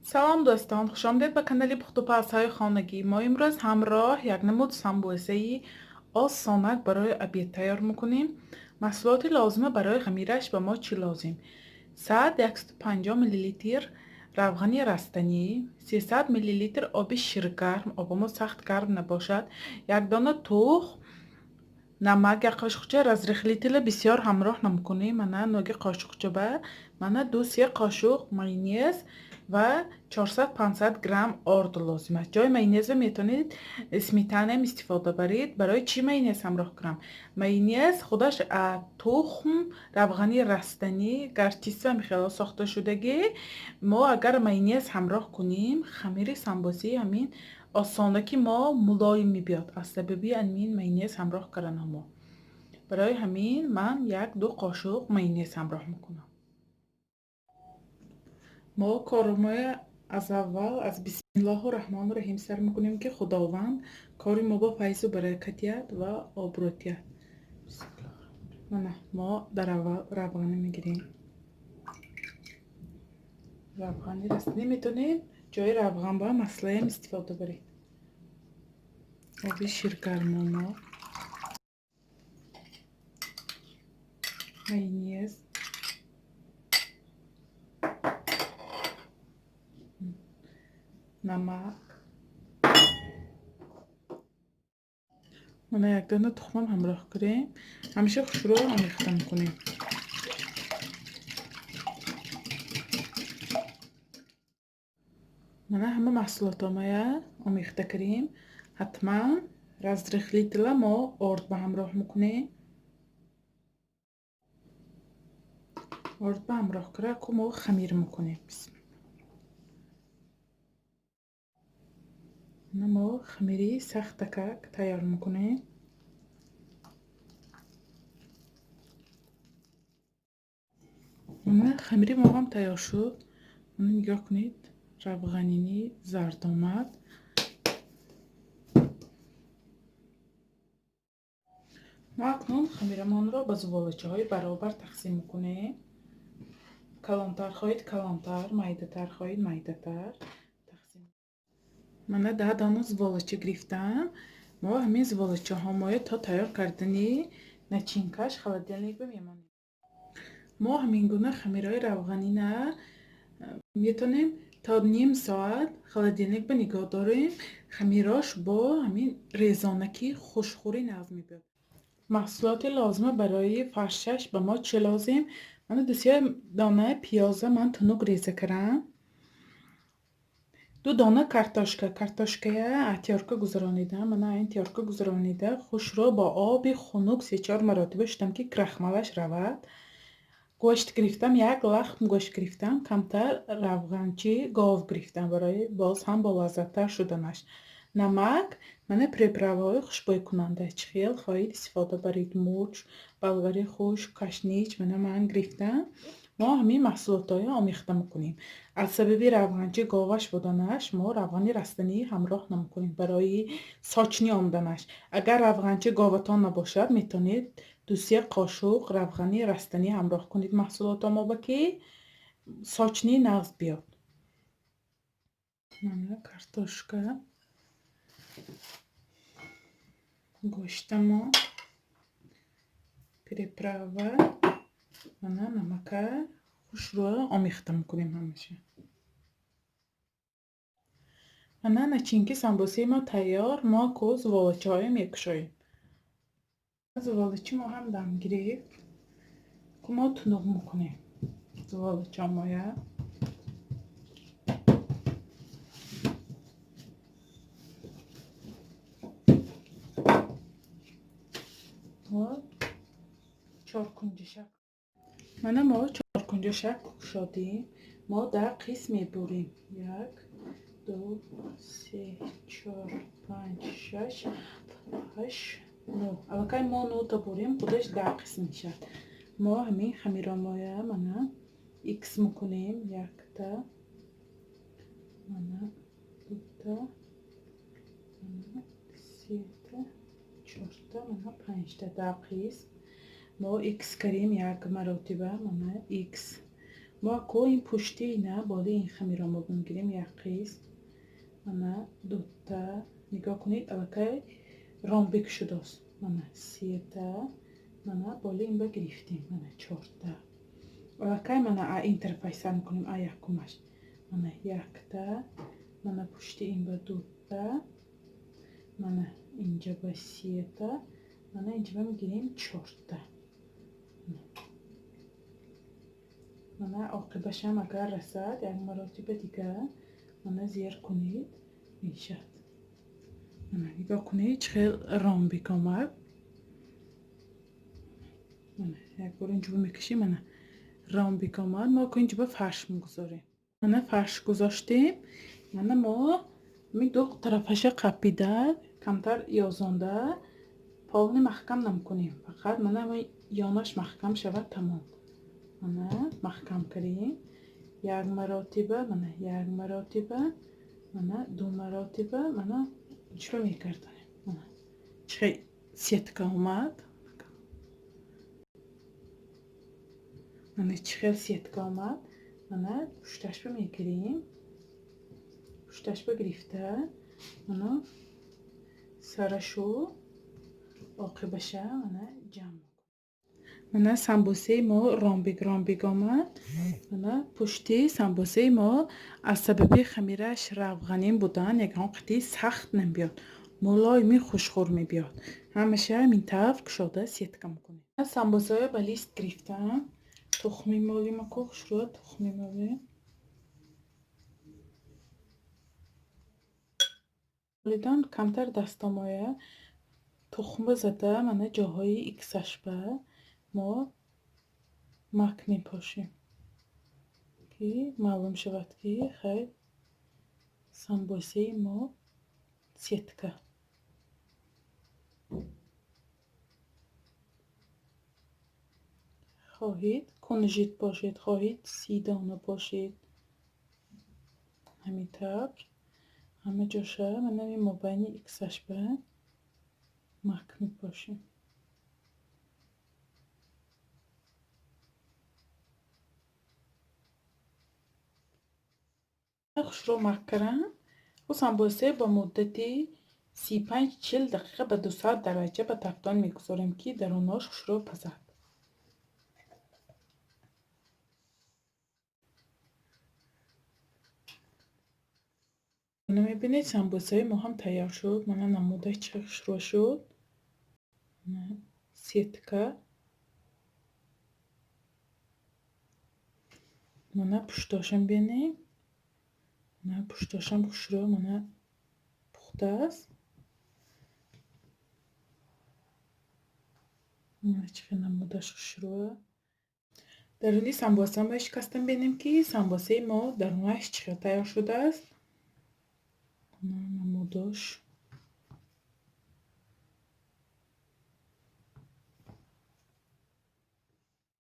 سلام دوستان، خوش آمدید به کانال پخت و پزهای خانگی. ما امروز همراه یک نمود سمبوسه آسانک برای ابید تیار میکنیم. محصولات لازمه برای خمیرش به ما چی لازم؟ 150 میلی لیتر روغن رستنی، 300 میلی لیتر آب شیرگرم، آب ما سخت گرم نباشد، یک دانه تخم، نمک، یک قاشقچه رزرخلیتل بسیار همراه نمیکنیم. من نوگی قاشقچه به من 2-3 قاشق ماینیز و 400-500 گرم آرد لازم است. جای ماینیز میتونید سمیتانه استفاده برید. برای چی ماینیز همراه کنم؟ ماینیز خودش تخم روغنی رستنی گرچیسته میخواد ساخته شدگی. ما اگر ماینیز همراه کنیم خمیر سمبوسه همین آسانکی ما ملایم میبیاد. از سببی همین ماینیز همراه کردن ما. برای همین من 1-2 قاشق ماینیز همراه میکنم. ما کارمای از اول از بسم الله الرحمن الرحیم سر میکنیم که خداوند کاری ما با فیض و برکتیت و آبروتیت. ما در اول روغن میگیریم. روغنی رستنی میتونید جای روغن با مسلح استفاده برید. آب شیرگرم ما ماینیز نمک من یک دانه تخمم همراه کردیم. همیشه خوش رو آمیخته میکنیم. من همه محصولاتامو آمیخته کردیم. حتما رزرخلیتل ما آرد به همراه میکنیم. آرد به همراه کرده که ما خمیر میکنیم. ما خمیری سخت تکک تیار میکنیم. خمیری ما هم تیار شد. نگاه کنید روغنینی زرد آمد. ما اکنون خمیرمان را به زبالچه های برابر تقسیم میکنیم. کلانتر خواهید کلانتر، میده تر خواهید میده تر تقسیم. من 10 دانه زبالچه گرفتم. ما همین زبالچه ها تا تیار کردنی начинкаш холодильник بمیمانیم. ما همین گونه خمیرهای روغنی نه میتونیم تا نیم ساعت холодильник به نگاه داریم. خمیراش با همین ریزانکی خوشخوری نظم میبید. محصولات لازمه برای فرشش به ما چه لازم؟ من 2 دانه پیازه من تنوگ ریزه کردم. 2 دانه کартошка атёрка гузаронидам. Мана ин тёрка гузаронида хушро бо оби хунук 3-4 маротиба шудам ки крахмалаш равад. гӯшт гирифтам, 1 лахм гӯшт гирифтам, камтар равғанчи гов гирифтам барои боз ҳам болаззаттар шуданаш. намак, мана приправаҳои хушбӯйкунанда чӣ хел хоҳед истифода баред. мурч, болгари хушк, кашнич мана ман гирифтам. мо ҳамин маҳсулотҳоро омехта мекунем. аз сабаби равғанчи говаш буданаш мо равғани растанӣ ҳамроҳ намкунем барои сочнӣ омаданаш. агар равғанчи говатон набошад метавонед 2-3 қошуқ равғани растанӣ ҳамроҳ кунед маҳсулотомо ки сочнӣ нағз биёд. мана картошка, гӯштамо, приправа, мана намака хушро омехта мекунем ҳамаша. мана начинки самбусаи мо тайёр. мо ку зуволачаҳоро мекушоем. зуволачи мо ҳам дам гирифт ку мо тунук мекунем зуволачамоя. чоркунҷашак мана мо чоркунҷашак кушодем. мо дар қисм мебурем. 1 2 3 4 5 6 8 9. аллакай мо 9 та бурем, худаш 10 қисм мешавад. мо ҳамин хамирамоя мана икс мекунем. 1 та мана 2 та мана 3 та 4 та мана 5 та 10 қисм мо икс карем. 1 маротиба мана икс ما کو این پشتی نه بالا این خمیره ما بگیریم یک قیس mana دوتا نگاه کنید الکی رامبیک شده است mana سیتا mana بالا این با گرفتیم mana چهارتا الکی mana این طرف سر میکنیم یکمش mana یکتا mana پشتی این با دوتا mana اینجا با سیتا mana اینجا با میگیریم چهارتا mana عاقبش هم اگر رسد یک مراتب دیگه mana زیر کنید میشد mana نگاه کنید چقدر رامبیک آمد mana یک بار اینجا میکشیم mana رامبیک آمد ما که اینجا فرش میگذاریم mana فرش گذاشتیم mana ما می دو طرفش قپیده کمتر یازانده پالنی محکم نمیکنیم فقط mana یانش محکم شود تمام mana محکم کردیم یک مراتبه mana یک مراتبه mana دو مراتبه mana چرا میکردیم mana چه سیتکا اومد mana چه سیتکا اومد mana پشتش رو میگیریم پشتش رو گرفته mana سرشو عاقبش mana جمع mana سمبوسه ما رامبیک آمد mana پشتی سمبوسه ما از سبب خمیرش روغنین بودن یکان قطعی سخت نمیاد ملایم خوشخور میبیاد همیشه این طرف کشاده سیتکا میکنیم سمبوسه با لیست گرفتم تخمی مالی ما کخش رو تخمی مالی لیدن کمتر دستامایه تخم زده mana جاهای ایکسش به ما مک میپاشیم که معلوم شود که خیلی سمبوسه ما سیتکا خواهید کنجد باشید خواهید 30 دانه باشید همین طور همه جاشه من نمی مبینی ایکسش به مک میپاشیم خوش رو مک کردم و سمبوسه با مدتی 35-40 دقیقه به 200 درجه به تفتان میگذاریم که دروناش خوش رو پزد میبینید سمبوسه ما هم تیار شد من نموده چه خوش رو شد سیتکا mana پشتاشم بینیم mana پشتاشم خوش رو mana پخته است mana چقدر نمودش خوش رو درونی سمبوسه ما شکستم بینیم که سمبوسه ما درونش چقدر تیار شده است نمودش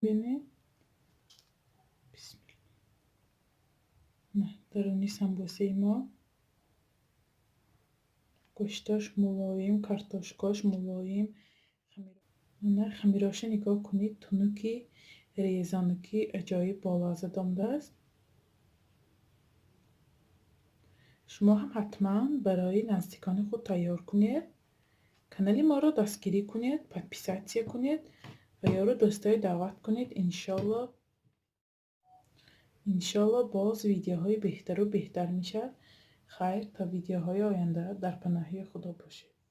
بینیم درونی سمبوسه ما گوشتاش ملایم کارتاشکاش ملایم خمیراش نگاه کنید تونوکی ریزانوکی عجایب بالا زدامده است شما هم حتما برای نزدیکان خود تیار کنید کانال ما رو دستگیری کنید پادپیساتسیا کنید و یا رو دوستای دعوت کنید انشالله باز ویدیوهای بهتر و بهتر میشه خیر تا ویدیوهای آینده در پناهی خدا باشید